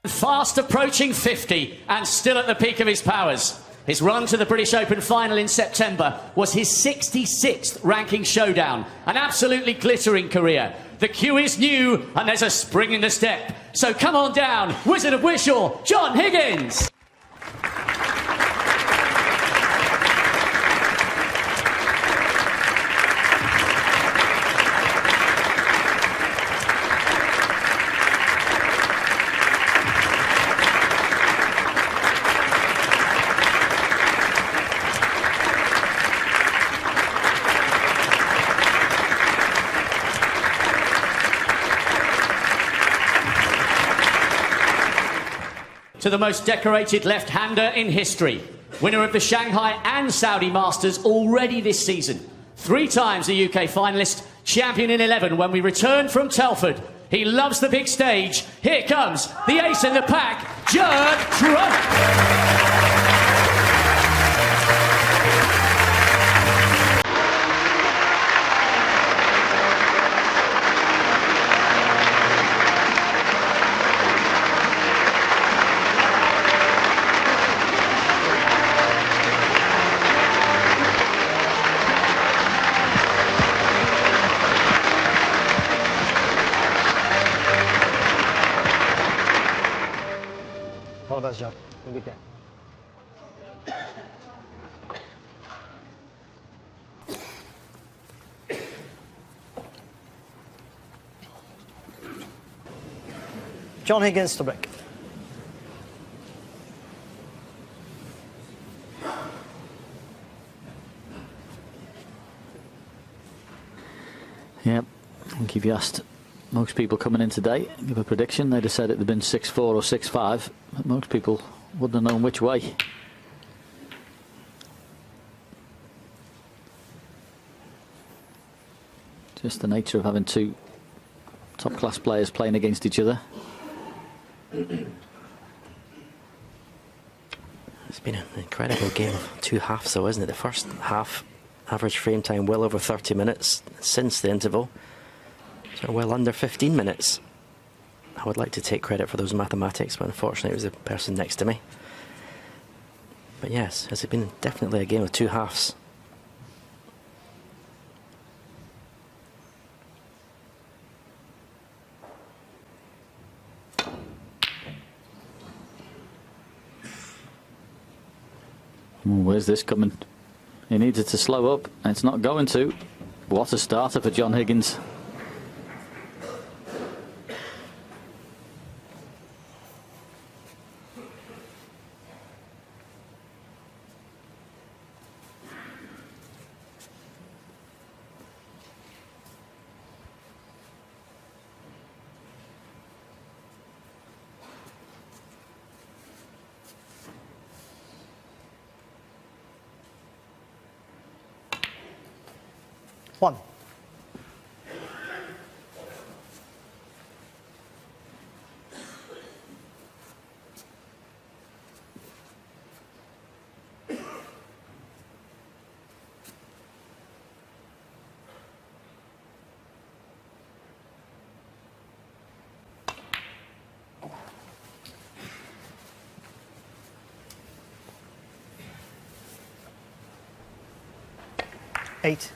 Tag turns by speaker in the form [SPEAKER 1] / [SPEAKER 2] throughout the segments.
[SPEAKER 1] Fast approaching 50 and still at the peak of his powers. His run to the British Open final in September was his 66th ranking showdown. An absolutely glittering career. The cue is new and there's a spring in the step. So come on down, Wizard of Wishaw, John Higgins. To the most decorated left-hander in history. Winner of the Shanghai and Saudi Masters already this season. 3 times a UK finalist, champion in 11 when we return from Telford. He loves the big stage. Here comes the ace in the pack, Judd.
[SPEAKER 2] All the best, Judd. Have a good day. John Higgins to break.
[SPEAKER 3] Yep, I think if you asked most people coming in today, give a prediction, they'd have said it'd have been 6-4 or 6-5. But most people wouldn't have known which way. Just the nature of having 2 top-class players playing against each other.
[SPEAKER 4] It's been an incredible game of 2 halves though, isn't it? The first half, average frame time well over 30 minutes since the interval. So well under 15 minutes. I would like to take credit for those mathematics, but unfortunately it was the person next to me. But yes, it's been definitely a game of 2 halves.
[SPEAKER 3] Where's this coming? He needed to slow up, and it's not going to. What a starter for John Higgins.
[SPEAKER 2] One. Eight.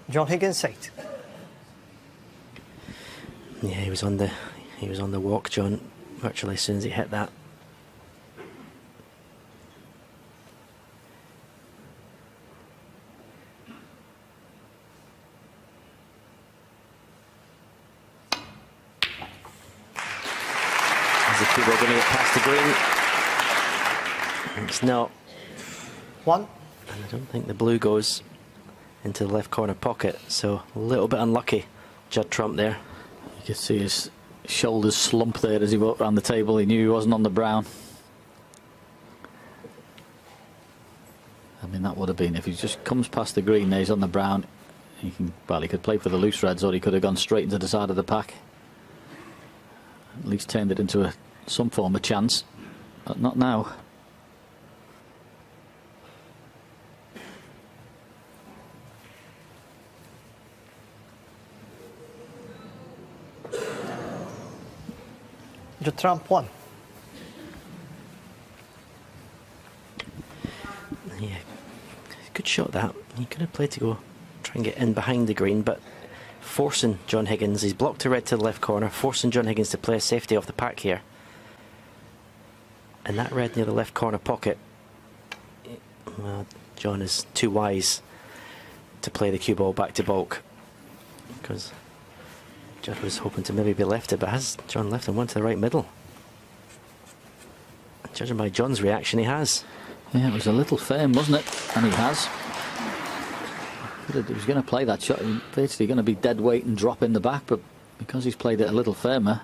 [SPEAKER 2] John Higgins, 8.
[SPEAKER 4] Yeah, he was on the walk, John, virtually as soon as he hit that. Is the cue ball going to get past the green? It's not.
[SPEAKER 2] 1.
[SPEAKER 4] And I don't think the blue goes into the left corner pocket, so a little bit unlucky. Judd Trump there.
[SPEAKER 3] You could see his shoulders slump there as he walked around the table. He knew he wasn't on the brown. mean, that would have been, if he just comes past the green there, he's on the brown, he could play for the loose reds, or he could have gone straight into the side of the pack. At least turned it into some form of chance, but not now.
[SPEAKER 2] Judd Trump 1.
[SPEAKER 4] Yeah, good shot that. He could have played to go try and get in behind the green, but forcing John Higgins, he's blocked a red to the left corner, forcing John Higgins to play a safety off the pack here. And that red near the left corner pocket, well, John is too wise to play the cue ball back to bulk, because Judd was hoping to maybe be lefted, but has John left and one to the right middle? Judging by John's reaction, he has.
[SPEAKER 3] Yeah, it was a little firm, wasn't it? And he has. He was going to play that shot, basically going to be dead weight and drop in the back, but because he's played it a little firmer,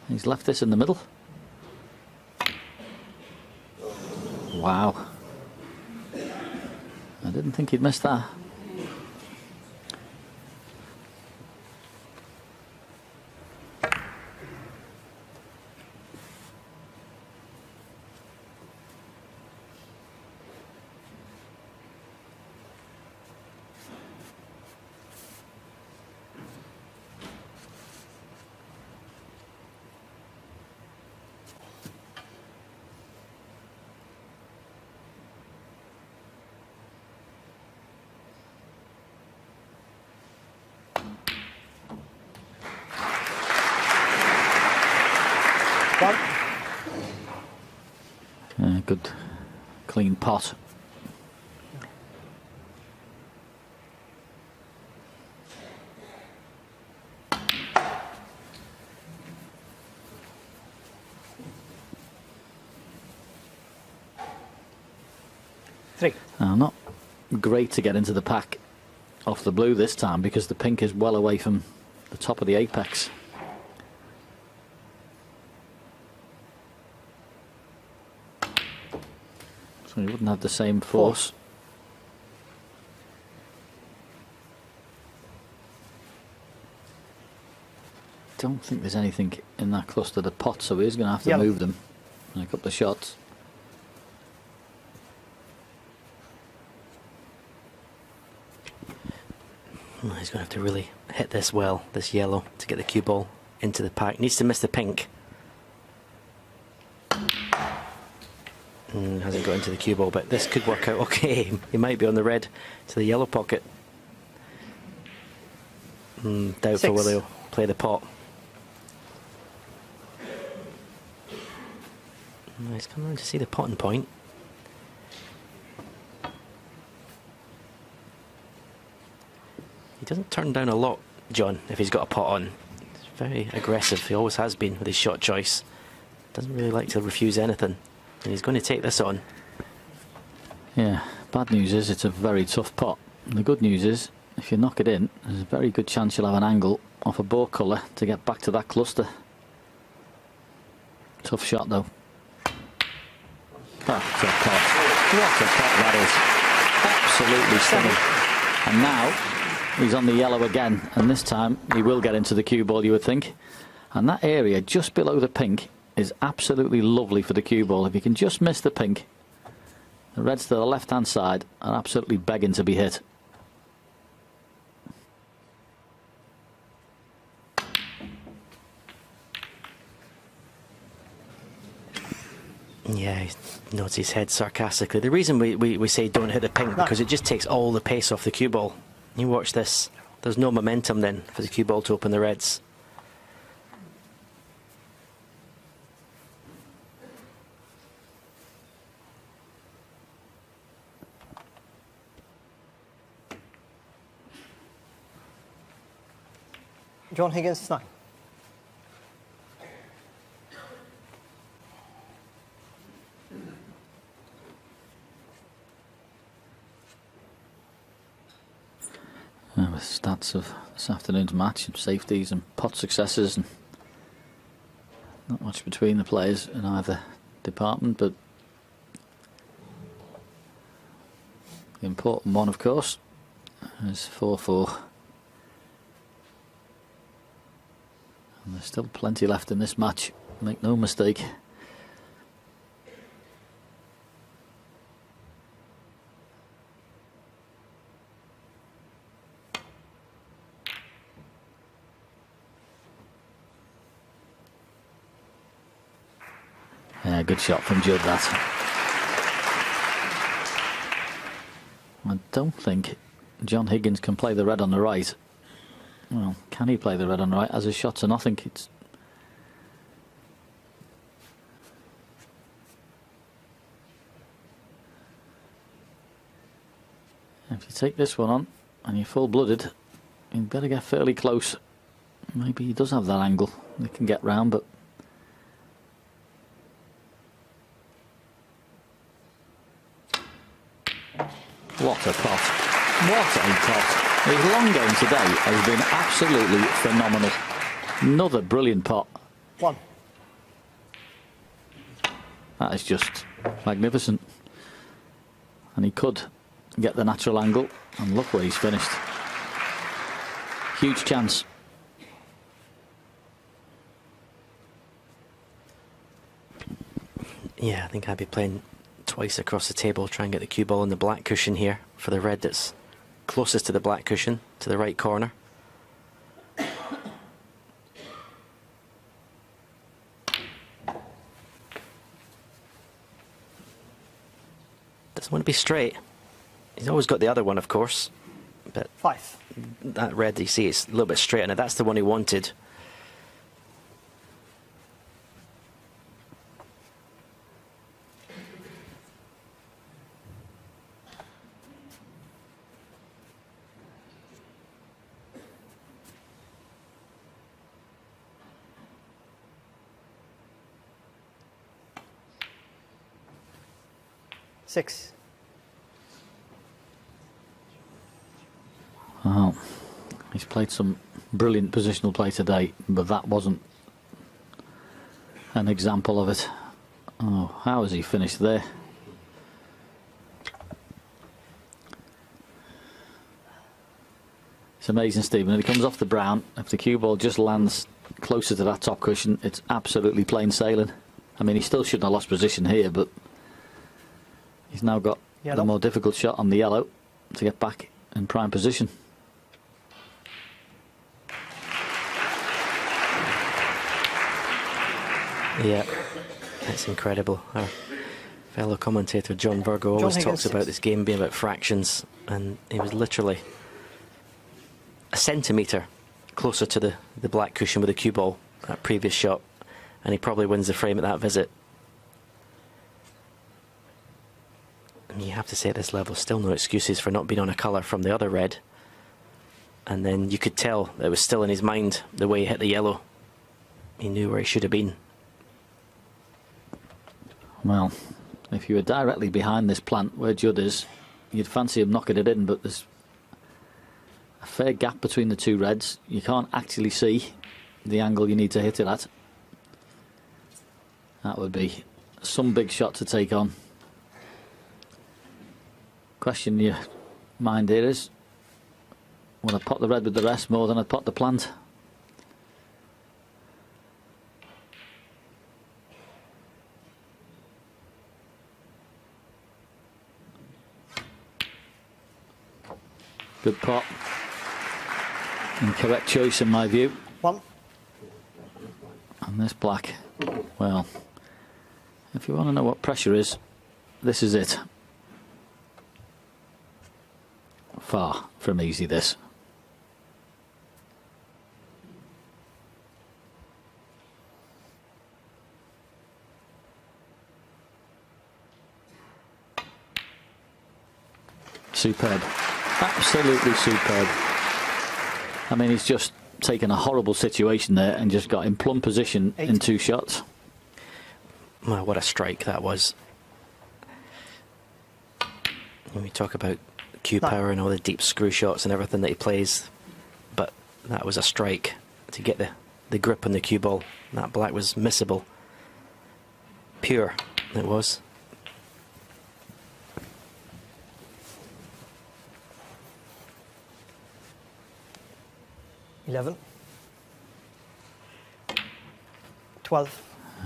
[SPEAKER 3] he's left this in the middle. Wow. I didn't think he'd miss that. Good clean pot. Not great to get into the pack off the blue this time, because the pink is well away from the top of the apex. So he wouldn't have the same force. Don't think there's anything in that cluster of the pot, so he's going to have to move them in a couple of shots.
[SPEAKER 4] He's going to have to really hit this well, this yellow, to get the cue ball into the pack. Needs to miss the pink. Hasn't got into the cue ball, but this could work out okay. He might be on the red to the yellow pocket. Doubtful will he play the pot. He's come around to see the potting point. He doesn't turn down a lot, John, if he's got a pot on. He's very aggressive, he always has been with his shot choice. Doesn't really like to refuse anything. And he's going to take this on.
[SPEAKER 3] Yeah, bad news is it's a very tough pot. And the good news is, if you knock it in, there's a very good chance you'll have an angle off a bore colour to get back to that cluster. Tough shot though. That's a pot. What a pot that is. Absolutely stunning. And now he's on the yellow again, and this time he will get into the cue ball, you would think. And that area just below the pink is absolutely lovely for the cue ball. If you can just miss the pink, the reds to the left hand side are absolutely begging to be hit.
[SPEAKER 4] Yeah, he nods his head sarcastically. The reason we say don't hit the pink, because it just takes all the pace off the cue ball. You watch this, there's no momentum then for the cue ball to open the reds.
[SPEAKER 2] John Higgins 9.
[SPEAKER 3] With stats of this afternoon's match, and safeties and pot successes, and not much between the players in either department, but The important one, of course, is 4-4. And there's still plenty left in this match, make no mistake. Yeah, good shot from Judd, that. I don't think John Higgins can play the red on the right. Well, can he play the red on the right? As a shot to nothing, it's... If you take this one on and you're full-blooded, you better get fairly close. Maybe he does have that angle. They can get round, but... What a pot. What a pot. His long game today has been absolutely phenomenal. Another brilliant pot.
[SPEAKER 2] 1.
[SPEAKER 3] That is just magnificent. And he could get the natural angle, and look where he's finished. Huge chance.
[SPEAKER 4] Yeah, I think I'd be playing twice across the table, try and get the cue ball on the black cushion here for the red that's closest to the black cushion, to the right corner. Doesn't want to be straight. He's always got the other one, of course, but
[SPEAKER 2] 5.
[SPEAKER 4] that red you see is a little bit straight, and that's the one he wanted.
[SPEAKER 2] Six.
[SPEAKER 3] Well, he's played some brilliant positional play today, but that wasn't an example of it. Oh, how has he finished there? It's amazing, Stephen. When he comes off the brown, if the cue ball just lands closer to that top cushion, it's absolutely plain sailing. I mean, he still shouldn't have lost position here, but he's now got
[SPEAKER 2] Yellow.
[SPEAKER 3] the more difficult shot on the yellow to get back in prime position.
[SPEAKER 4] Yeah, that's incredible. Our fellow commentator John Virgo always
[SPEAKER 2] Higgins,
[SPEAKER 4] talks about
[SPEAKER 2] 6.
[SPEAKER 4] this game being about fractions, and he was literally a centimetre closer to the black cushion with the cue ball, that previous shot, and he probably wins the frame at that visit. And you have to say at this level, still no excuses for not being on a colour from the other red. And then you could tell it was still in his mind the way he hit the yellow. He knew where he should have been.
[SPEAKER 3] Well, if you were directly behind this plant where Judd is, you'd fancy him knocking it in, but there's a fair gap between the two reds. You can't actually see the angle you need to hit it at. That would be some big shot to take on. Question in your mind here is, will I pot the red with the rest more than I'd pot the plant? Good pot. And correct choice in my view.
[SPEAKER 2] 1.
[SPEAKER 3] And this black, well, if you want to know what pressure is, this is it. Far from easy, this. Superb. Absolutely superb. I mean, he's just taken a horrible situation there and just got in plumb position
[SPEAKER 2] 8.
[SPEAKER 3] in 2 shots.
[SPEAKER 4] Well, what a strike that was. When we talk about cue
[SPEAKER 2] 9.
[SPEAKER 4] power and all the deep screw shots and everything that he plays, but that was a strike to get the grip on the cue ball. That black was missable. Pure, it was.
[SPEAKER 2] 11. 12.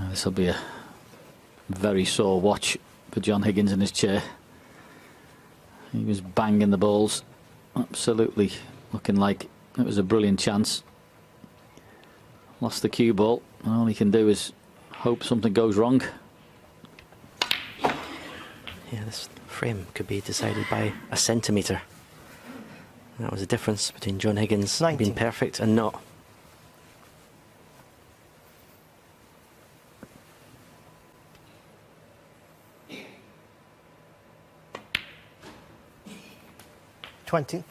[SPEAKER 3] This will be a very sore watch for John Higgins in his chair. He was banging the balls, absolutely looking like it was a brilliant chance. Lost the cue ball, and all he can do is hope something goes wrong.
[SPEAKER 4] Yeah, this frame could be decided by a centimetre. That was the difference between John Higgins
[SPEAKER 2] 19.
[SPEAKER 4] being perfect and not.
[SPEAKER 2] $20.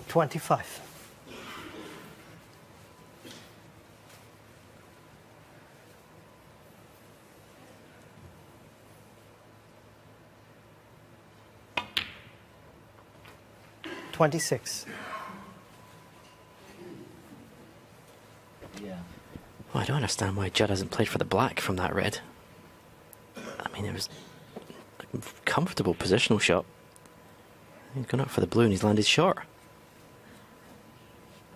[SPEAKER 2] $25. $26.
[SPEAKER 4] Well, I don't understand why Judd hasn't played for the black from that red. I mean, it was a comfortable positional shot. He's gone up for the blue and he's landed short.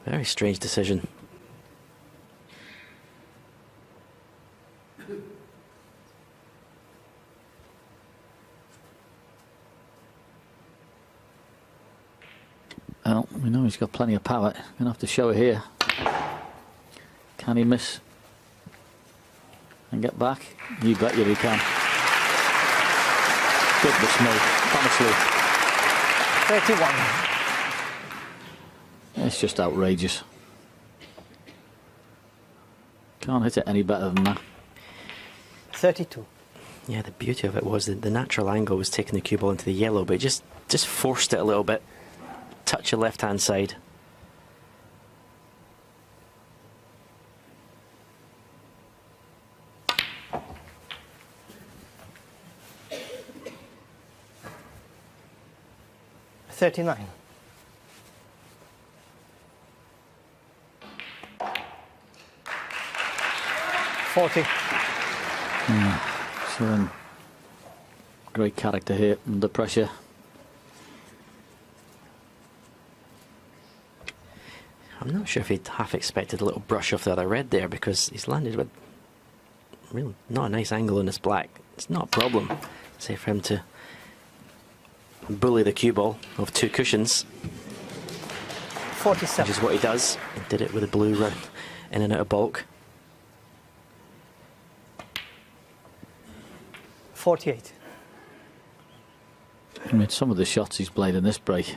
[SPEAKER 4] Very strange decision.
[SPEAKER 3] Well, we know he's got plenty of power. Going to have to show it here. Can he miss and get back? You bet you he can. Goodness me, honestly.
[SPEAKER 2] 31.
[SPEAKER 3] It's just outrageous. Can't hit it any better than that.
[SPEAKER 2] 32.
[SPEAKER 4] Yeah, the beauty of it was that the natural angle was taking the cue ball into the yellow, but it just forced it a little bit. Touch your left-hand side.
[SPEAKER 2] $39. $40.
[SPEAKER 3] Showing great character here under pressure.
[SPEAKER 4] I'm not sure if he'd half expected a little brush off the other red there, because he's landed with really not a nice angle in this black. It's not a problem, say, for him to bully the cue ball of two cushions,
[SPEAKER 2] 47.
[SPEAKER 4] which is what he does. He did it with a blue round in and out of bulk.
[SPEAKER 2] 48.
[SPEAKER 3] I mean, some of the shots he's played in this break.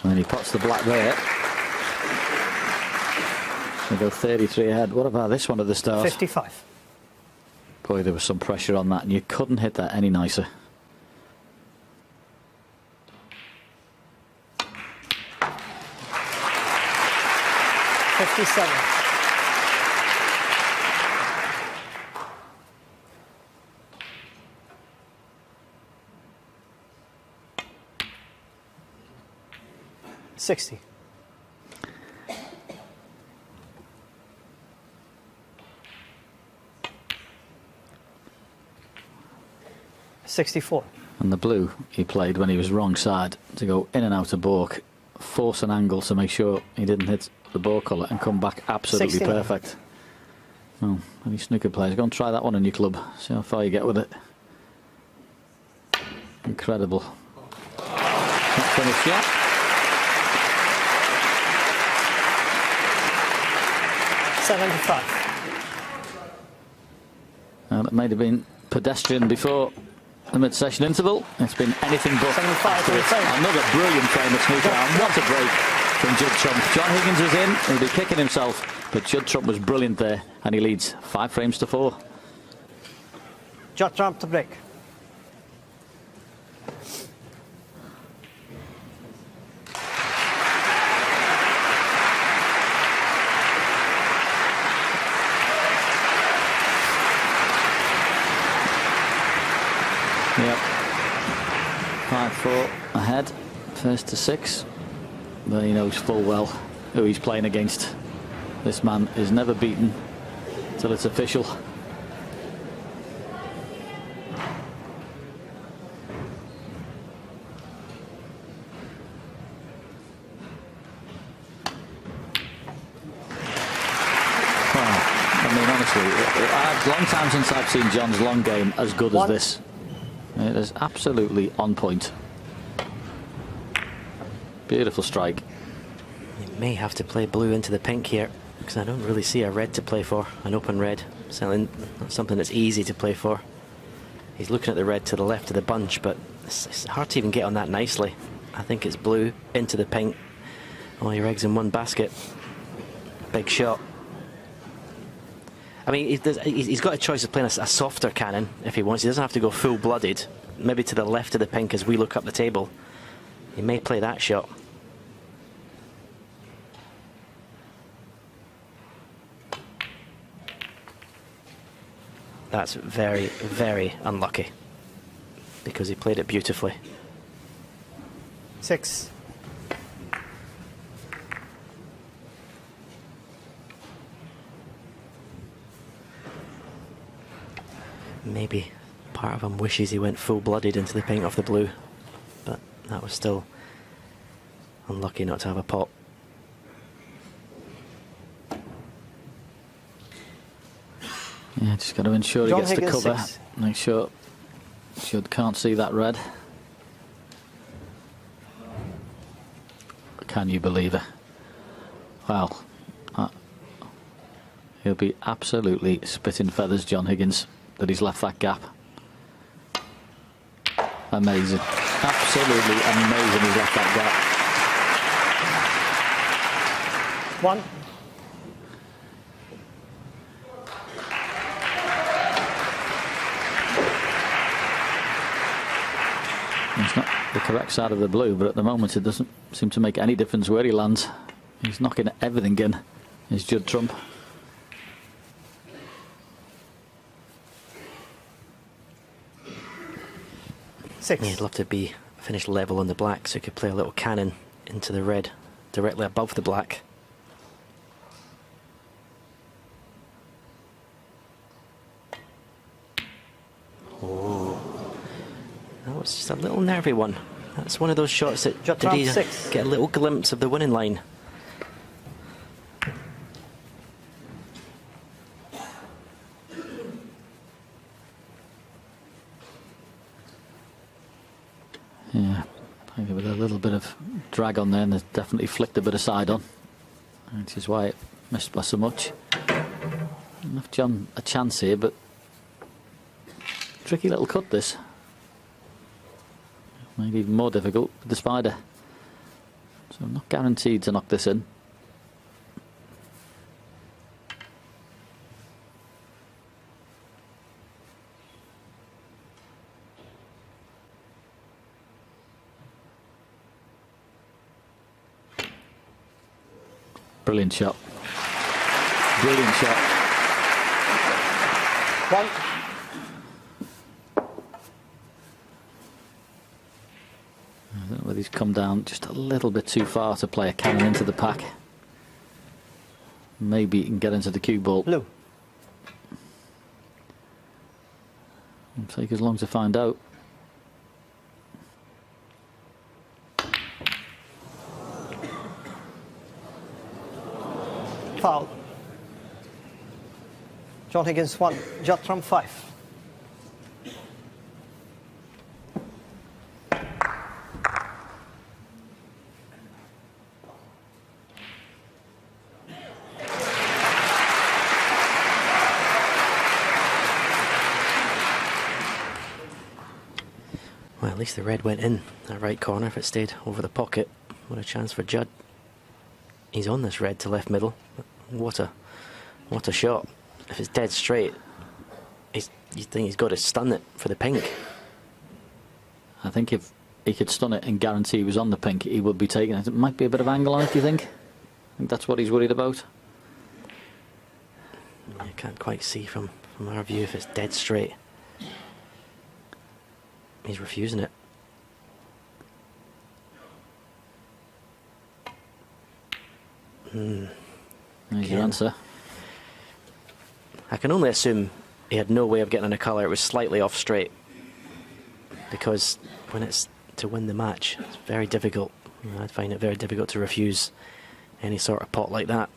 [SPEAKER 3] And then he pots the black there. They go 33 ahead. What about this one at the start?
[SPEAKER 2] 55.
[SPEAKER 3] Boy, there was some pressure on that, and you couldn't hit that any nicer.
[SPEAKER 2] $57. $60. $64.
[SPEAKER 3] And the blue he played when he was wrong side to go in and out of balk, force an angle to make sure he didn't hit the ball colour and come back absolutely
[SPEAKER 2] 69.
[SPEAKER 3] perfect. Well, any snooker players, go and try that one in your club. See how far you get with it. Incredible. Not finished yet.
[SPEAKER 2] $75.
[SPEAKER 3] And it might have been pedestrian before the mid-session interval. It's been anything but.
[SPEAKER 2] 75
[SPEAKER 3] after
[SPEAKER 2] to
[SPEAKER 3] it.
[SPEAKER 2] the same.
[SPEAKER 3] Another brilliant frame of snooker, and what a break from Judd Trump. John Higgins is in, he'll be kicking himself, but Judd Trump was brilliant there, and he leads 5 frames to 4.
[SPEAKER 2] Judd Trump to break.
[SPEAKER 3] Yep. 5-4 ahead, first to 6. But he knows full well who he's playing against. This man is never beaten till it's official. It's a long time since I've seen John's long game as good as this. It is absolutely on point. Beautiful strike.
[SPEAKER 4] He may have to play blue into the pink here, because I don't really see a red to play for, an open red. Certainly not something that's easy to play for. He's looking at the red to the left of the bunch, but it's hard to even get on that nicely. I think it's blue into the pink. All your eggs in one basket. Big shot. I mean, he's got a choice of playing a softer cannon if he wants. He doesn't have to go full-blooded. Maybe to the left of the pink as we look up the table. He may play that shot. That's very, very unlucky, because he played it beautifully.
[SPEAKER 2] 6.
[SPEAKER 4] Maybe part of him wishes he went full-blooded into the pink off the blue, but that was still unlucky not to have a pot.
[SPEAKER 3] Yeah, just got to ensure
[SPEAKER 2] John
[SPEAKER 3] he gets
[SPEAKER 2] Higgins,
[SPEAKER 3] the cover.
[SPEAKER 2] 6.
[SPEAKER 3] Make sure Judd can't see that red. Can you believe it? Wow. He'll be absolutely spitting feathers, John Higgins, that he's left that gap. Amazing. Absolutely amazing he's left that gap.
[SPEAKER 2] 1.
[SPEAKER 3] It's not the correct side of the blue, but at the moment it doesn't seem to make any difference where he lands. He's knocking everything in. Is Judd Trump.
[SPEAKER 2] 6.
[SPEAKER 4] Yeah, he'd love to be finished level on the black, so he could play a little cannon into the red directly above the black. Oh, that was just a little nervy one. That's one of those shots that
[SPEAKER 2] Judd
[SPEAKER 4] did he
[SPEAKER 2] 6.
[SPEAKER 4] get a little glimpse of the winning line.
[SPEAKER 3] Yeah, I think with a little bit of drag on there, and there's definitely flicked a bit of side on, which is why it missed by so much. Left John a chance here, but tricky little cut this. Made even more difficult with the spider. So I'm not guaranteed to knock this in. Brilliant shot. Brilliant shot.
[SPEAKER 2] 1.
[SPEAKER 3] I don't know whether he's come down just a little bit too far to play a cannon into the pack. Maybe he can get into the cue ball.
[SPEAKER 2] Blue.
[SPEAKER 3] It'll take as long to find out.
[SPEAKER 2] Foul. John Higgins 1. Judd Trump 5.
[SPEAKER 4] Well, at least the red went in that right corner. If it stayed over the pocket, what a chance for Judd. He's on this red to left middle. What a shot. If it's dead straight, you think he's got to stun it for the pink.
[SPEAKER 3] I think if he could stun it and guarantee he was on the pink, he would be taking it. It might be a bit of angle on it, do you think? I think that's what he's worried about.
[SPEAKER 4] I can't quite see from our view if it's dead straight. He's refusing it.
[SPEAKER 3] There's your answer.
[SPEAKER 4] I can only assume he had no way of getting in a colour. It was slightly off straight. Because when it's to win the match, it's very difficult. I'd find it very difficult to refuse any sort of pot like that.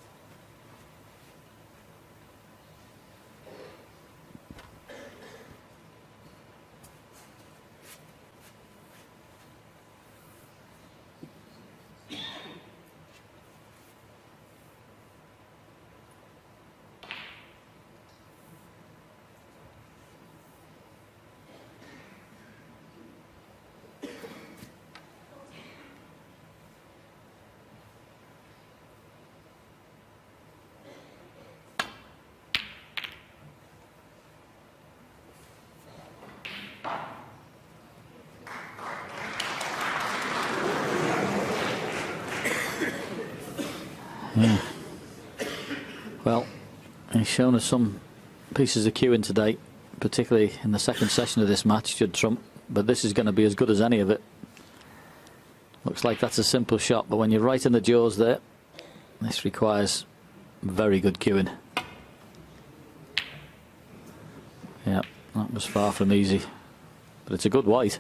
[SPEAKER 3] Yeah. Well, he's shown us some pieces of cueing today, particularly in the second session of this match, Judd Trump, but this is going to be as good as any of it. Looks like that's a simple shot, but when you're right in the jaws there, this requires very good cueing. Yeah, that was far from easy, but it's a good white.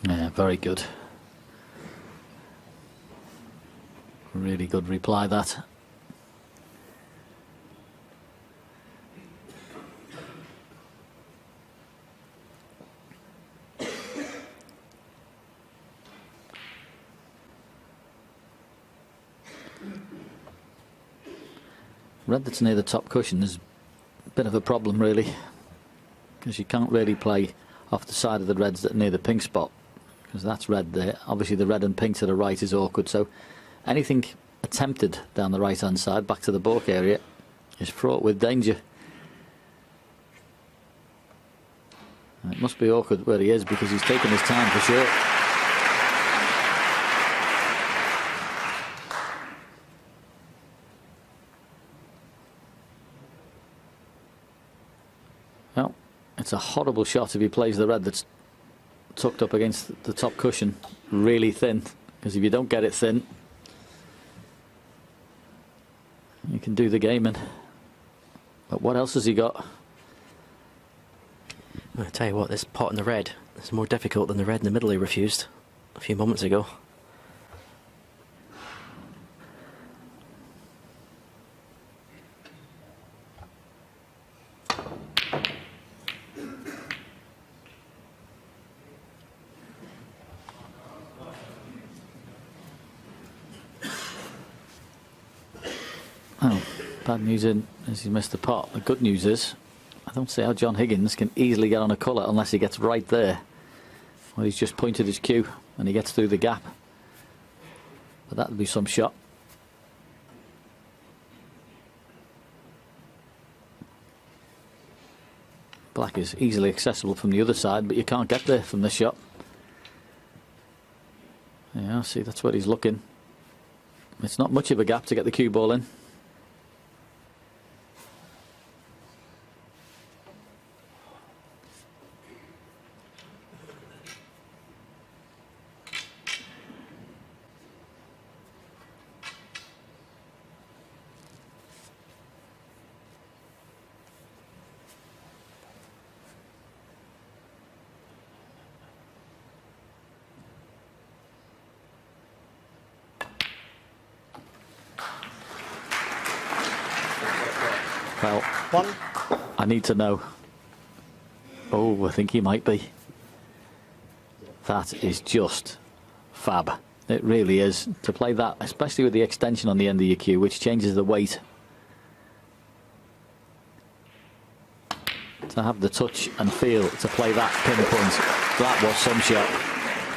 [SPEAKER 3] Yeah, very good. Really good reply, that. Red that's near the top cushion is a bit of a problem, really, because you can't really play off the side of the reds that are near the pink spot, because that's red there. Obviously the red and pink to the right is awkward, so anything attempted down the right hand side back to the baulk area is fraught with danger. And it must be awkward where he is, because he's taken his time for sure. Well, it's a horrible shot if he plays the red that's tucked up against the top cushion really thin, because if you don't get it thin, you can do the game in. But what else has he got?
[SPEAKER 4] I tell you what, this pot in the red is more difficult than the red in the middle he refused a few moments ago.
[SPEAKER 3] Oh, bad news is he missed the pot. The good news is, I don't see how John Higgins can easily get on a colour unless he gets right there. Well, he's just pointed his cue and he gets through the gap. But that would be some shot. Black is easily accessible from the other side, but you can't get there from this shot. Yeah, see, that's where he's looking. It's not much of a gap to get the cue ball in. Well,
[SPEAKER 2] One.
[SPEAKER 3] I need to know. Oh, I think he might be. That is just fab. It really is. To play that, especially with the extension on the end of your cue, which changes the weight. To have the touch and feel to play that pinpoint, that was some shot.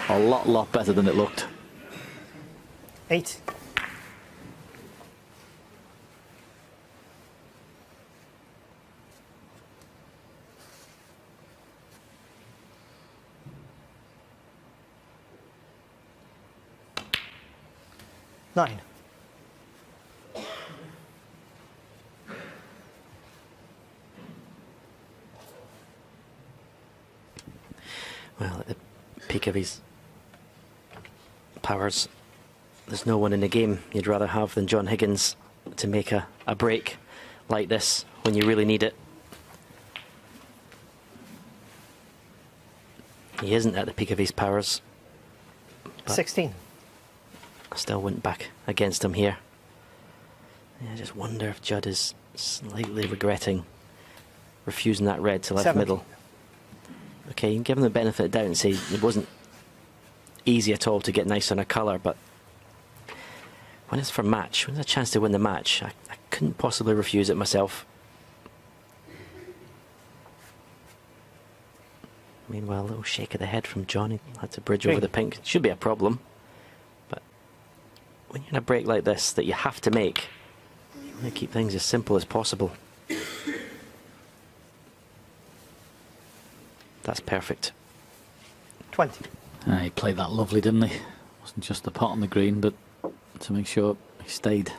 [SPEAKER 3] A lot better than it looked.
[SPEAKER 2] 8. Nine.
[SPEAKER 4] Well, at the peak of his powers, there's no one in the game you'd rather have than John Higgins to make a break like this when you really need it. He isn't at the peak of his powers.
[SPEAKER 2] 16.
[SPEAKER 4] I still went back against him here. Yeah, I just wonder if Judd is slightly regretting refusing that red to left
[SPEAKER 2] 17.
[SPEAKER 4] middle. Okay, you can give him the benefit of doubt and say it wasn't easy at all to get nice on a colour, but when it's for match, when there's a chance to win the match, I couldn't possibly refuse it myself. Meanwhile, a little shake of the head from John. He had to bridge over the pink. Should be a problem. But when you're in a break like this that you have to make, you want to keep things as simple as possible. That's perfect.
[SPEAKER 2] 20.
[SPEAKER 3] He played that lovely, didn't he? Wasn't just the pot on the green, but to make sure he stayed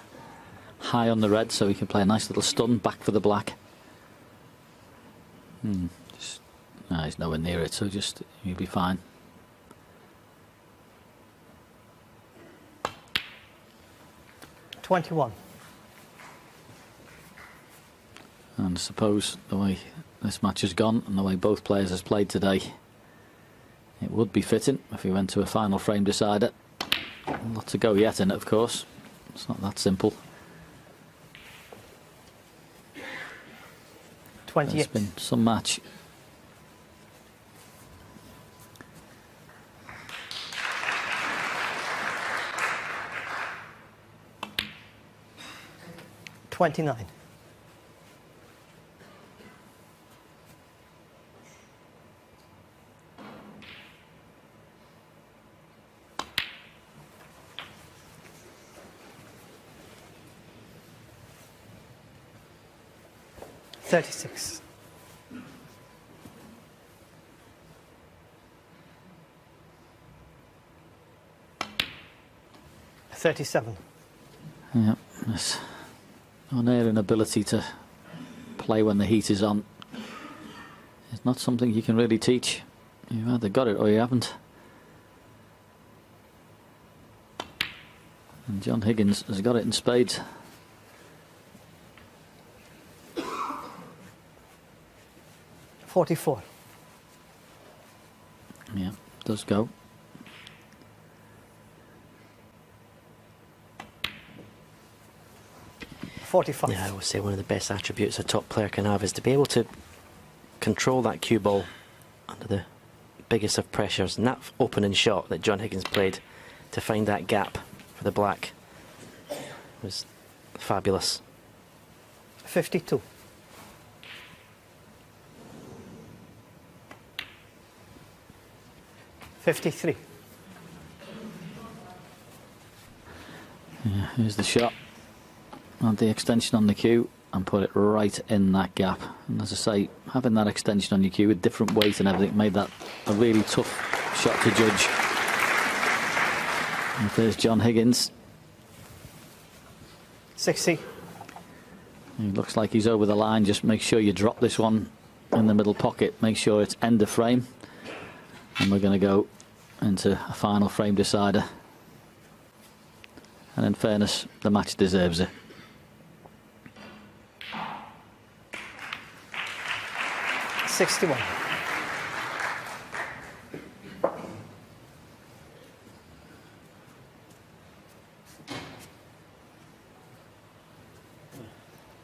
[SPEAKER 3] high on the red so he could play a nice little stun back for the black. No, he's nowhere near it, so just he'll be fine.
[SPEAKER 2] $21.
[SPEAKER 3] And I suppose the way this match has gone and the way both players has played today, it would be fitting if we went to a final frame decider. Not to go yet in it, of course. It's not that simple.
[SPEAKER 2] 28.
[SPEAKER 3] It's been some match. $29. $36. $37. Yeah, this unerring ability to play when the heat is on is not something you can really teach. You've either got it or you haven't. And John Higgins has got it in spades.
[SPEAKER 2] $44.
[SPEAKER 3] Yeah, does go.
[SPEAKER 2] $45.
[SPEAKER 4] Yeah, I would say one of the best attributes a top player can have is to be able to control that cue ball under the biggest of pressures. And that opening shot that John Higgins played to find that gap for the black was fabulous.
[SPEAKER 2] 52. $53.
[SPEAKER 3] Yeah, here's the shot. Add the extension on the cue and put it right in that gap. And as I say, having that extension on your cue with different weight and everything made that a really tough shot to judge. And there's John Higgins.
[SPEAKER 2] 60.
[SPEAKER 3] He looks like he's over the line. Just make sure you drop this one in the middle pocket. Make sure it's end of frame. And we're going to go into a final frame decider. And in fairness, the match deserves it.
[SPEAKER 2] $61.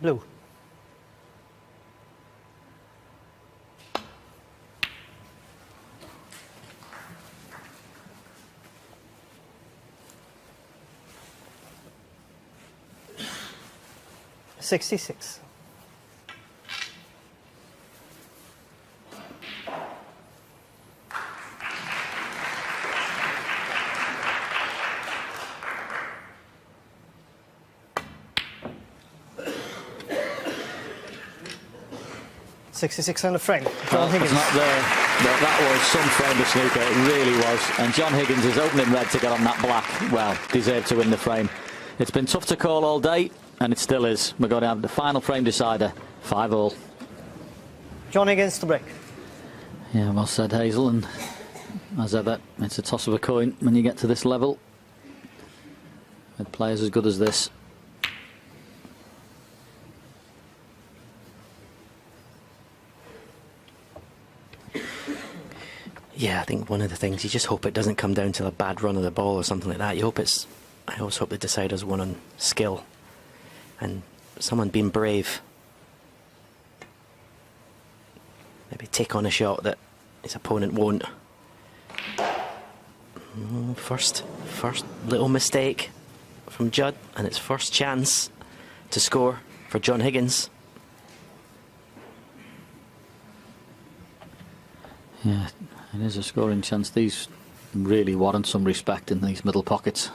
[SPEAKER 2] Blue. 66. $66 on the frame. John Higgins.
[SPEAKER 3] It's not there, but that was some frame of snooker. It really was. And John Higgins is opening red to get on that black. Well, deserved to win the frame. It's been tough to call all day, and it still is. We're going to have the final frame decider, 5-all.
[SPEAKER 2] John Higgins to break.
[SPEAKER 3] Yeah, well said, Hazel. And as ever, it's a toss of a coin when you get to this level with players as good as this.
[SPEAKER 4] Yeah, I think one of the things, you just hope it doesn't come down to a bad run of the ball or something like that. You hope it's, I always hope the decider's won on skill and someone being brave. Maybe take on a shot that his opponent won't. First little mistake from Judd, and it's first chance to score for John Higgins.
[SPEAKER 3] Yeah, it is a scoring chance. These really warrant some respect in these middle pockets.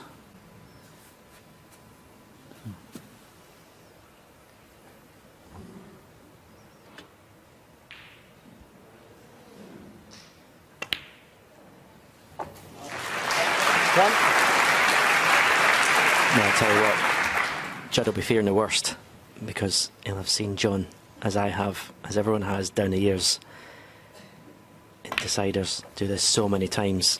[SPEAKER 2] One.
[SPEAKER 4] Yeah, I'll tell you what, Judd will be fearing the worst because he'll have seen John, as I have, as everyone has down the years, in deciders do this so many times.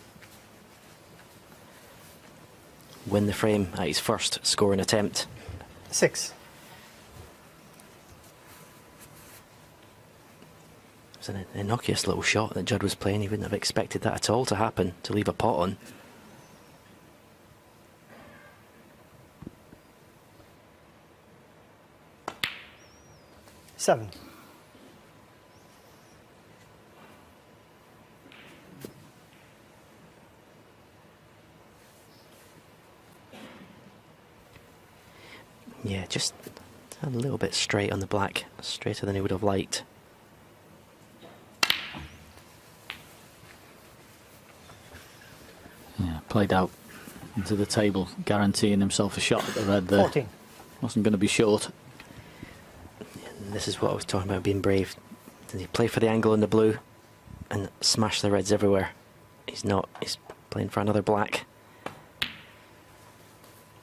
[SPEAKER 4] Win the frame at his first scoring attempt.
[SPEAKER 2] 6.
[SPEAKER 4] It was an innocuous little shot that Judd was playing. He wouldn't have expected that at all to happen, to leave a pot on.
[SPEAKER 2] Seven.
[SPEAKER 4] Yeah, just a little bit straight on the black, straighter than he would have liked.
[SPEAKER 3] Yeah, played out into the table, guaranteeing himself a shot at the red there.
[SPEAKER 2] 14.
[SPEAKER 3] Wasn't going to be short.
[SPEAKER 4] And this is what I was talking about, being brave. Did he play for the angle in the blue and smash the reds everywhere? He's not. He's playing for another black.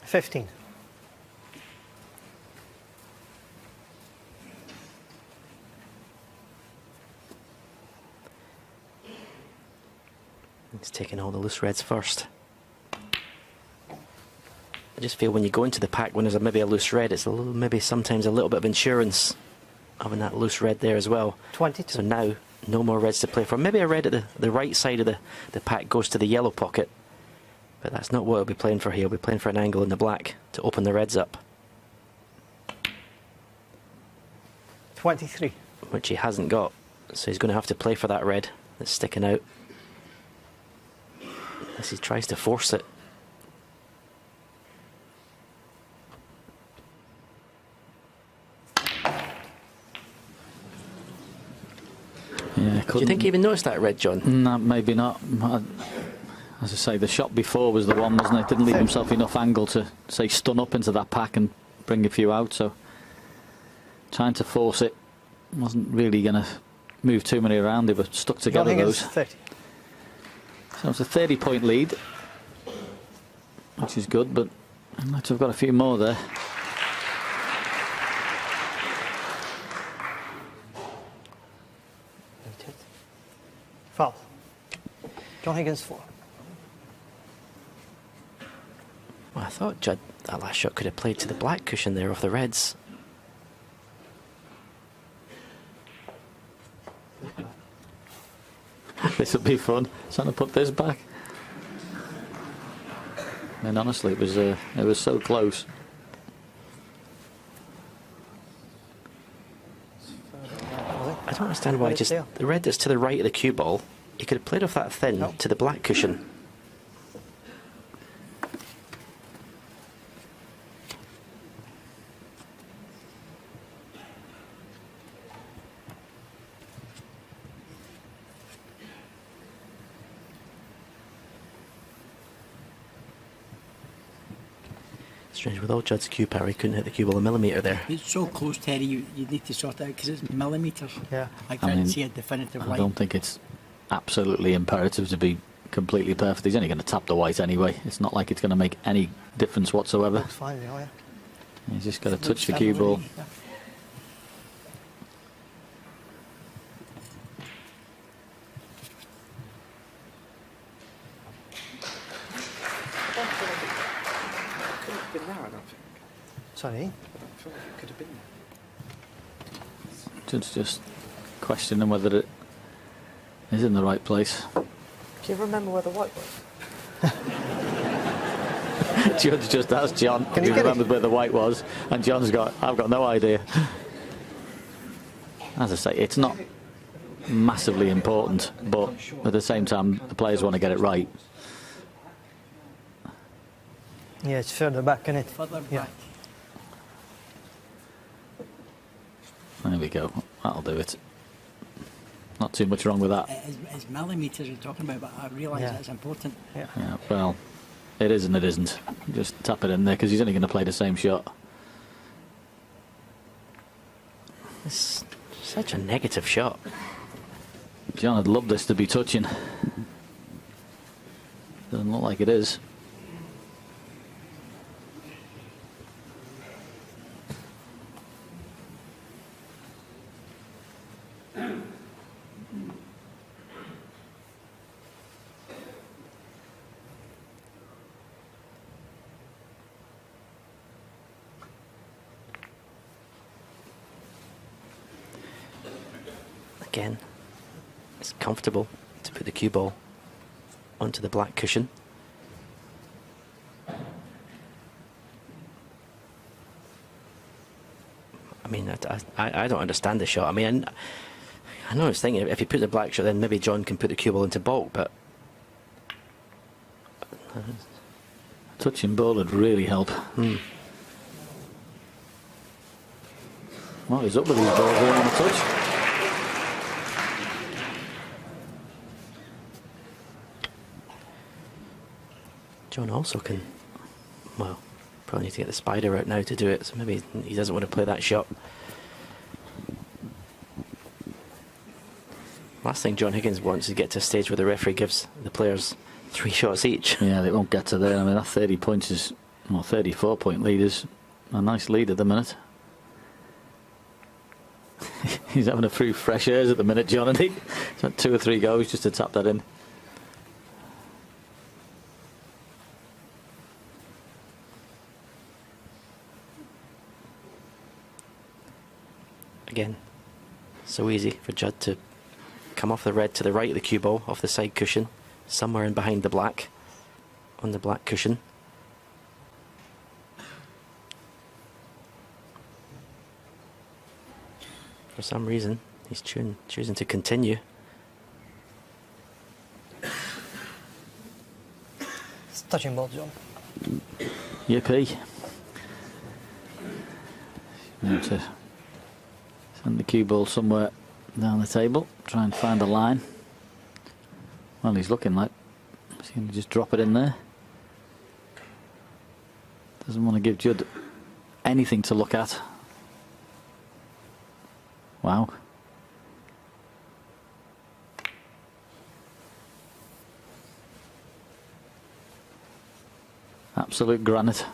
[SPEAKER 2] 15.
[SPEAKER 4] He's taking all the loose reds first. I just feel when you go into the pack when there's maybe a loose red, it's a little, maybe sometimes a little bit of insurance having that loose red there as well.
[SPEAKER 2] 22.
[SPEAKER 4] So now, no more reds to play for. Maybe a red at the right side of the pack goes to the yellow pocket. But that's not what he'll be playing for here. He'll be playing for an angle in the black to open the reds up.
[SPEAKER 2] 23.
[SPEAKER 4] Which he hasn't got. So he's going to have to play for that red that's sticking out. Unless he tries to force it.
[SPEAKER 3] Yeah,
[SPEAKER 4] Do you think he even noticed that red, John?
[SPEAKER 3] No, maybe not. As I say, the shot before was the one, wasn't it? Didn't leave himself enough angle to, say, stun up into that pack and bring a few out. So trying to force it wasn't really going to move too many around. They were stuck together, those.
[SPEAKER 2] 30.
[SPEAKER 3] So it's a 30-point lead, which is good, but I'd like to have got a few more there.
[SPEAKER 2] Foul. John Higgins 4.
[SPEAKER 4] Well, I thought Judd, that last shot, could have played to the black cushion there of the reds.
[SPEAKER 3] This will be fun, trying to put this back. And honestly, it was so close.
[SPEAKER 4] I don't understand why just the red that's to the right of the cue ball, he could have played off that thin to the black cushion. Strange, with all Judd's cue power, he couldn't hit the cue ball a millimetre there.
[SPEAKER 5] It's so close, Terry, you need to sort it out because it's millimetres.
[SPEAKER 2] Yeah.
[SPEAKER 5] I can't see a definitive
[SPEAKER 3] I
[SPEAKER 5] line.
[SPEAKER 3] don't think it's absolutely imperative to be completely perfect. He's only going to tap the white anyway. It's not like it's going to make any difference whatsoever.
[SPEAKER 2] Looks fine, yeah.
[SPEAKER 3] He's just got to touch the cue ball.
[SPEAKER 2] Sorry.
[SPEAKER 3] Judd's just questioning whether it is in the right place.
[SPEAKER 6] Do you remember where the white was?
[SPEAKER 3] Judd's just asked John if he remembered where the white was, and John's got, I've got no idea. As I say, it's not massively important, but at the same time, the players want to get it right.
[SPEAKER 2] Yeah, it's further back, isn't it?
[SPEAKER 5] Further
[SPEAKER 2] Yeah.
[SPEAKER 5] back.
[SPEAKER 3] There we go. That'll do it. Not too much wrong with that.
[SPEAKER 5] It's millimetres you're talking about, but I realise
[SPEAKER 2] Yeah.
[SPEAKER 5] that's important.
[SPEAKER 2] Yeah.
[SPEAKER 3] Yeah, well, it is and it isn't. Just tap it in there because he's only going to play the same shot.
[SPEAKER 4] It's such a negative shot.
[SPEAKER 3] John would love this to be touching. Doesn't look like it is.
[SPEAKER 4] Again, it's comfortable to put the cue ball onto the black cushion. I mean, I don't understand the shot. I mean, I know I was thinking if he put the black shot, then maybe John can put the cue ball into baulk, but
[SPEAKER 3] Touching ball would really help. Well, he's up with his ball here on the touch.
[SPEAKER 4] John also can, well, probably need to get the spider out now to do it, so maybe he doesn't want to play that shot. Last thing John Higgins wants is to get to a stage where the referee gives the players 3 shots each.
[SPEAKER 3] Yeah, they won't get to there. I mean, that 30 points is, well, 34-point lead is a nice lead at the minute. He's having a few fresh airs at the minute, John, and he's had 2 or 3 goes just to tap that in.
[SPEAKER 4] Again, so easy for Judd to come off the red to the right of the cue ball, off the side cushion, somewhere in behind the black, on the black cushion. For some reason, he's choosing to continue.
[SPEAKER 2] It's touching ball, John.
[SPEAKER 3] Yippee. Need to send the cue ball somewhere down the table, try and find a line. Well, he's looking like he's going to just drop it in there. Doesn't want to give Judd anything to look at. Wow. Absolute granite.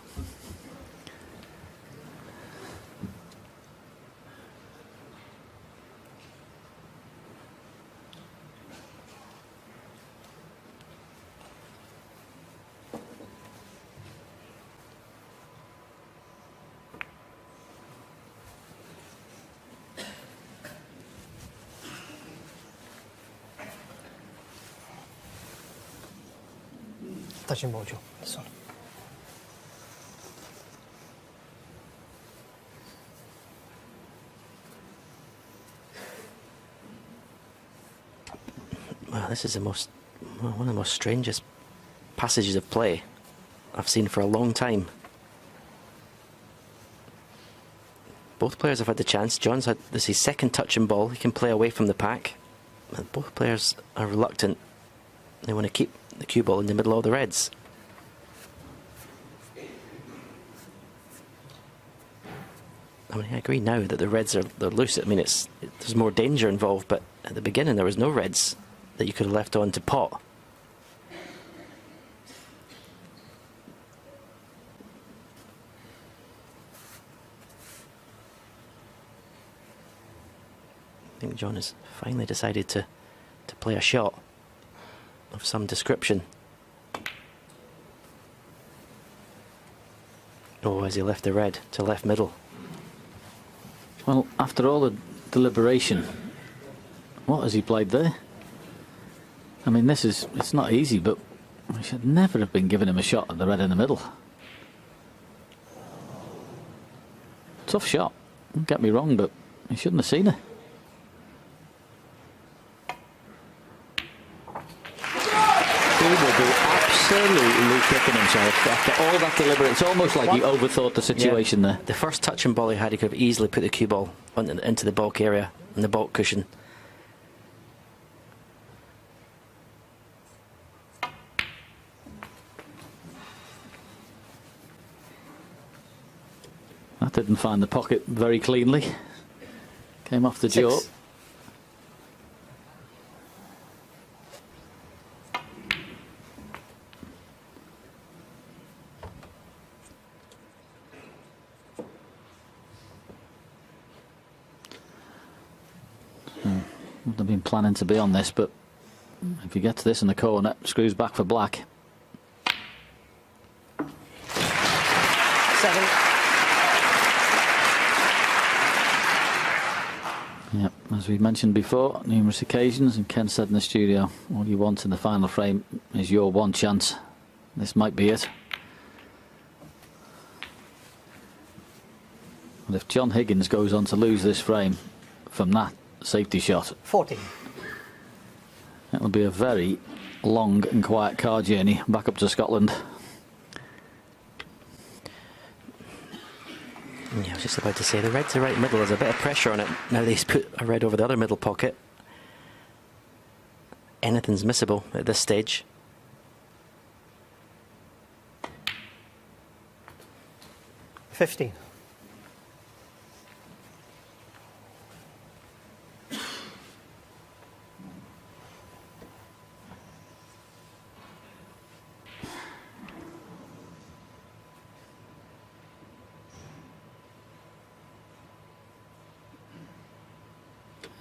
[SPEAKER 2] Touching ball, Joe. This one.
[SPEAKER 4] Well, this is one of the most strangest passages of play I've seen for a long time. Both players have had the chance. John's had this is his second touching ball. He can play away from the pack. And both players are reluctant. They want to keep the cue ball in the middle of the reds. I mean, I agree now that the reds they're loose. I mean, there's more danger involved, but at the beginning there was no reds that you could have left on to pot. I think John has finally decided to play a shot of some description. Oh, has he left the red to left middle?
[SPEAKER 3] Well, after all the deliberation, what has he played there? I mean, it's not easy, but we should never have been giving him a shot at the red in the middle. Tough shot, don't get me wrong, but he shouldn't have seen it. He will be absolutely kicking himself after all that deliberate. It's almost like he overthought the situation there.
[SPEAKER 4] The first touching ball he had, he could have easily put the cue ball into the baulk area and the baulk cushion.
[SPEAKER 3] That didn't find the pocket very cleanly. Came off the jaw. Wouldn't have been planning to be on this, but if you get to this in the corner, screws back for black.
[SPEAKER 2] 7.
[SPEAKER 3] Yep, as we mentioned before, numerous occasions, and Ken said in the studio, all you want in the final frame is your one chance. This might be it. But if John Higgins goes on to lose this frame from that safety shot,
[SPEAKER 2] 14.
[SPEAKER 3] it'll be a very long and quiet car journey back up to Scotland.
[SPEAKER 4] Yeah, I was just about to say, the red to right middle, there's a bit of pressure on it. Now he's put a red over the other middle pocket. Anything's missable at this stage.
[SPEAKER 2] $15.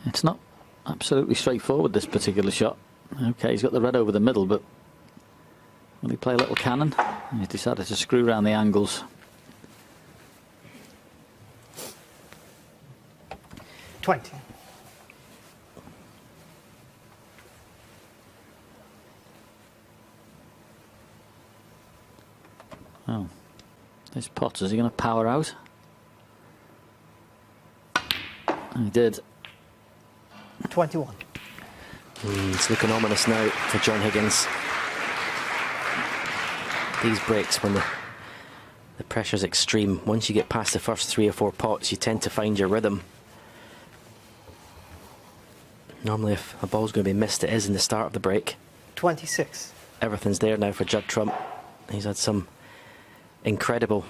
[SPEAKER 3] It's not absolutely straightforward, this particular shot. Okay, he's got the red over the middle, but will he play a little cannon? He's decided to screw around the angles.
[SPEAKER 2] 20.
[SPEAKER 3] Oh, this pot, is he going to power out? He did.
[SPEAKER 2] 21.
[SPEAKER 4] It's looking ominous now for John Higgins. These breaks, when the pressure's extreme, once you get past the first 3 or 4 pots, you tend to find your rhythm. Normally, if a ball's going to be missed, it is in the start of the break.
[SPEAKER 2] 26.
[SPEAKER 4] Everything's there now for Judd Trump. He's had some incredible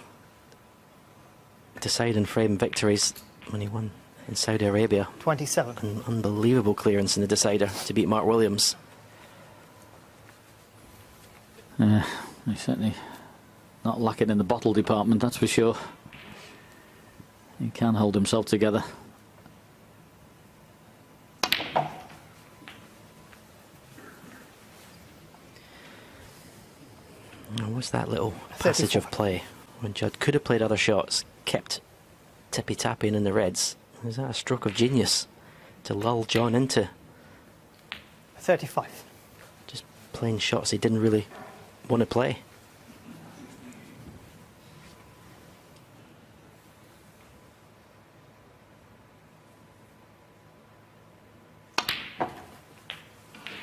[SPEAKER 4] deciding frame victories when he won in Saudi Arabia.
[SPEAKER 2] 27.
[SPEAKER 4] An unbelievable clearance in the decider to beat Mark Williams.
[SPEAKER 3] Yeah, he's certainly not lacking in the bottle department, that's for sure. He can hold himself together.
[SPEAKER 4] What was that little passage of play when Judd could have played other shots, kept tippy-tapping in the reds? Was that a stroke of genius to lull John into
[SPEAKER 2] 35.
[SPEAKER 4] just playing shots he didn't really want to play?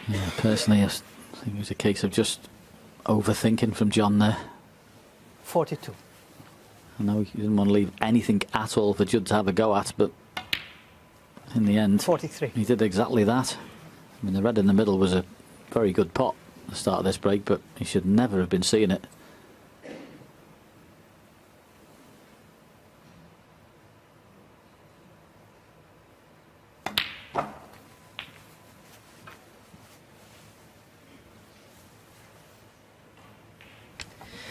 [SPEAKER 3] Yeah, personally, I think it was a case of just overthinking from John there.
[SPEAKER 2] 42.
[SPEAKER 3] I know he didn't want to leave anything at all for Judd to have a go at, but in the end,
[SPEAKER 2] 43.
[SPEAKER 3] he did exactly that. I mean, the red in the middle was a very good pot at the start of this break, but he should never have been seeing it.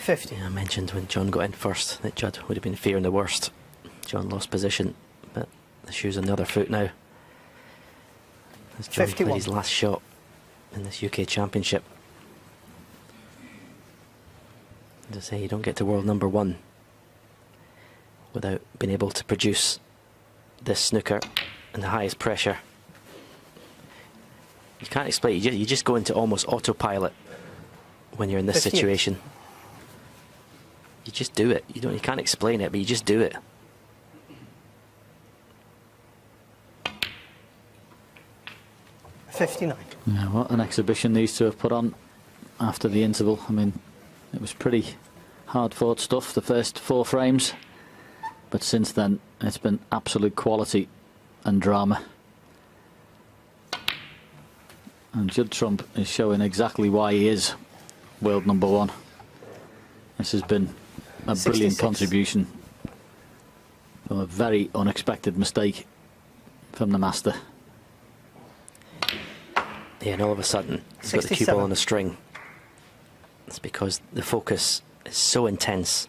[SPEAKER 2] 50.
[SPEAKER 4] Yeah, I mentioned when John got in first that Judd would have been fearing the worst. John lost position, but the shoe's on the other foot now. As John
[SPEAKER 2] 51.
[SPEAKER 4] played his last shot in this UK Championship. As I say, you don't get to world number 1 without being able to produce this snooker and the highest pressure. You can't explain. You just go into almost autopilot when you're in this
[SPEAKER 2] 58.
[SPEAKER 4] situation. You just do it. You can't explain it, but you just do it.
[SPEAKER 2] $59.
[SPEAKER 3] Yeah, what an exhibition these two have put on after the interval. I mean, it was pretty hard-fought stuff, the first 4 frames. But since then, it's been absolute quality and drama. And Judd Trump is showing exactly why he is world number 1. This has been a
[SPEAKER 2] 66.
[SPEAKER 3] brilliant contribution from a very unexpected mistake from the master.
[SPEAKER 4] Yeah, and all of a sudden, he's got the cue
[SPEAKER 2] 67.
[SPEAKER 4] ball on a string. It's because the focus is so intense.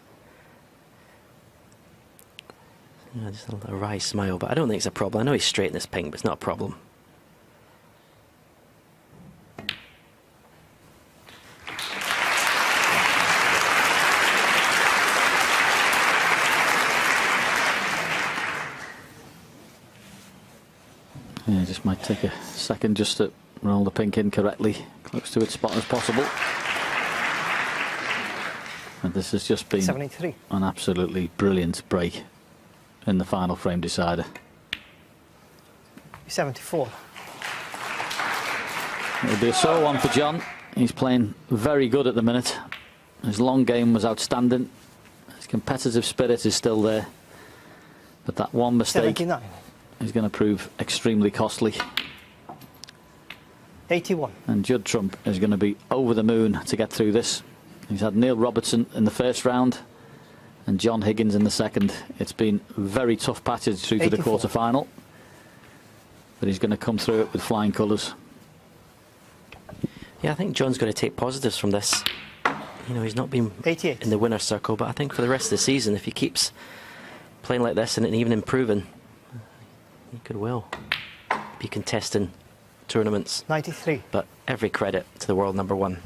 [SPEAKER 4] You know, just a wry smile, but I don't think it's a problem. I know he's straight in this pink, but it's not a problem.
[SPEAKER 3] Yeah, just might take a second just to roll the pink in correctly, close to its spot as possible. And this has just been
[SPEAKER 2] 73.
[SPEAKER 3] an absolutely brilliant break in the final frame decider.
[SPEAKER 2] 74.
[SPEAKER 3] It'll be a sore one for John. He's playing very good at the minute. His long game was outstanding. His competitive spirit is still there. But that one mistake
[SPEAKER 2] 79.
[SPEAKER 3] is going to prove extremely costly.
[SPEAKER 2] 81.
[SPEAKER 3] And Judd Trump is going to be over the moon to get through this. He's had Neil Robertson in the first round and John Higgins in the second. It's been a very tough passage through to the
[SPEAKER 2] 84.
[SPEAKER 3] quarter-final. But he's going to come through it with flying colours.
[SPEAKER 4] Yeah, I think John's going to take positives from this. You know, he's not been
[SPEAKER 2] 88.
[SPEAKER 4] in the winner's circle, but I think for the rest of the season, if he keeps playing like this and even improving, he could well be contesting tournaments.
[SPEAKER 2] 93.
[SPEAKER 4] But every credit to the world number 1.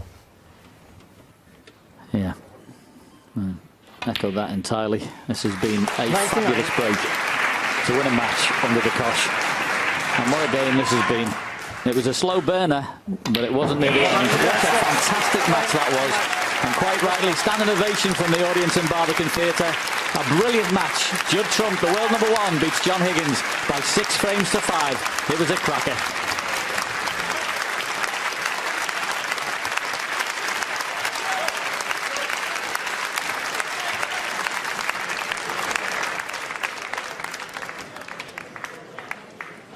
[SPEAKER 3] Yeah. Echo that entirely. This has been a fabulous break to win a match under the cosh. And what a game this has been. It was a slow burner, but it wasn't near the end. What a fantastic match that was. And quite rightly, standing ovation from the audience in Barbican Theatre. A brilliant match. Judd Trump, the world number 1, beats John Higgins by 6 frames to 5. It was a cracker.